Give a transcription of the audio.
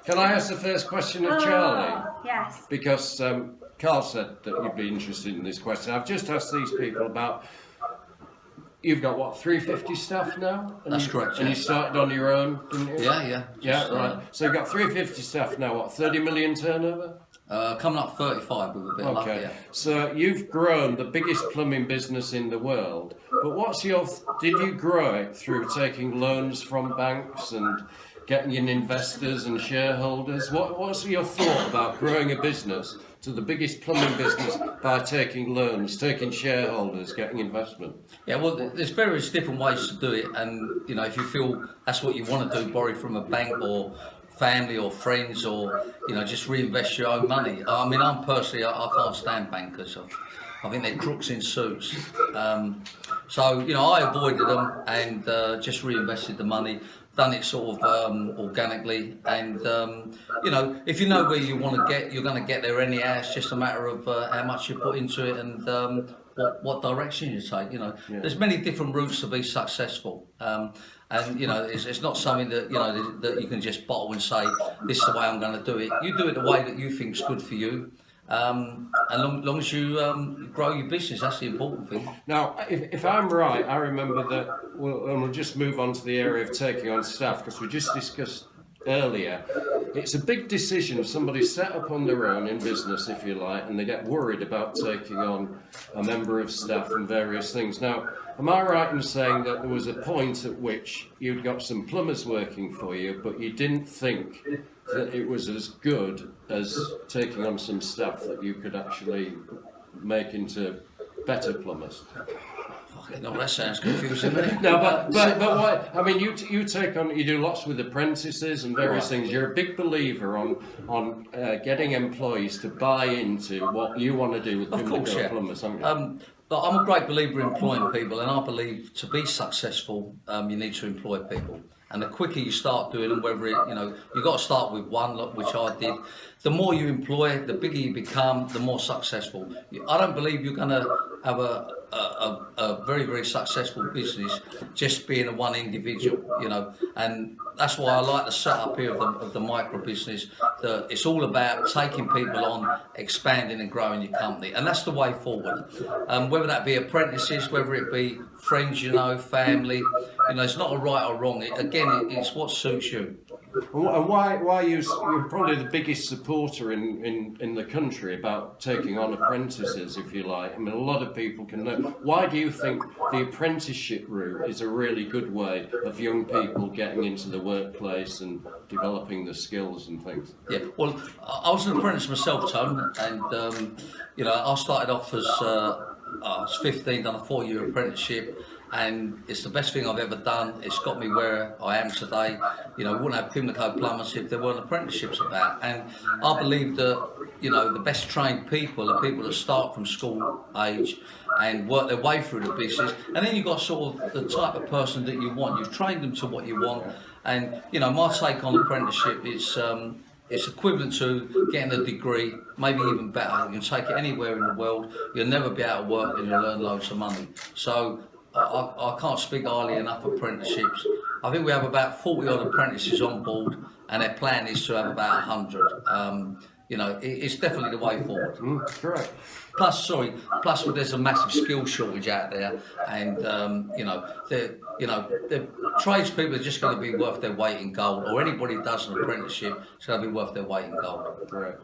Can I ask the first question of Charlie? Yes. Because Carl said that you'd be interested in this question. I've just asked these people about, you've got what, 350 staff now? That's correct. And you started on your own, didn't you? Yeah. Yeah, right. So you've got 350 staff now, what, 30 million turnover? Coming up 35 with a bit of luck, yeah. So you've grown the biggest plumbing business in the world, but did you grow it through taking loans from banks and getting in investors and shareholders? What's your thought about growing a business to the biggest plumbing business by taking loans, taking shareholders, getting investment? Yeah, well, there's various different ways to do it, and if you feel that's what you want to do, borrow from a bank or family or friends, or just reinvest your own money. I mean, I'm personally, I can't stand bankers. I think they're crooks in suits. So I avoided them and just reinvested the money. Done it sort of organically, and if you know where you want to get, you're going to get there anyhow. It's just a matter of how much you put into it and what direction you take. There's many different routes to be successful, and it's not something that that you can just bottle and say this is the way I'm going to do it. You do it the way that you think's good for you. And long as you grow your business, that's the important thing. Now, if I'm right, I remember that, and we'll just move on to the area of taking on staff, because we just discussed earlier, it's a big decision if somebody set up on their own in business, if you like, and they get worried about taking on a member of staff and various things. Now, am I right in saying that there was a point at which you'd got some plumbers working for you, but you didn't think that it was as good as taking on some staff that you could actually make into better plumbers? No, that sounds confusing. No, but why? I mean, you do lots with apprentices and various things. You're a big believer on getting employees to buy into what you want to do with Pimlico Plumbers, aren't you? But I'm a great believer in employing people, and I believe to be successful, you need to employ people. And the quicker you start doing them, whether you've got to start with one, which I did. The more you employ, the bigger you become, the more successful. I don't believe you're going to have a very, very successful business just being a one individual, and that's why I like the setup here of the micro business. That it's all about taking people on, expanding and growing your company, and that's the way forward. Whether that be apprentices, whether it be friends, family, it's not a right or wrong. It's what suits you. And why you're probably the biggest supporter in the country about taking on apprentices, if you like. I mean, a lot of people can know. Why do you think the apprenticeship route is a really good way of young people getting into the workplace and developing the skills and things? Yeah, well, I was an apprentice myself, Tom, and I started off as I was 15, done a 4-year apprenticeship. And it's the best thing I've ever done. It's got me where I am today. We wouldn't have Pimlico Plumbers if there weren't apprenticeships about. And I believe that, the best trained people are people that start from school age and work their way through the business. And then you've got sort of the type of person that you want. You've trained them to what you want. And, my take on apprenticeship is it's equivalent to getting a degree, maybe even better. You can take it anywhere in the world. You'll never be able to work and you'll earn loads of money. So I can't speak highly enough of apprenticeships. I think we have about 40 odd apprentices on board, and their plan is to have about 100. It's definitely the way forward. Correct. Plus there's a massive skill shortage out there, and the tradespeople are just going to be worth their weight in gold, or anybody who does an apprenticeship is going to be worth their weight in gold. Great.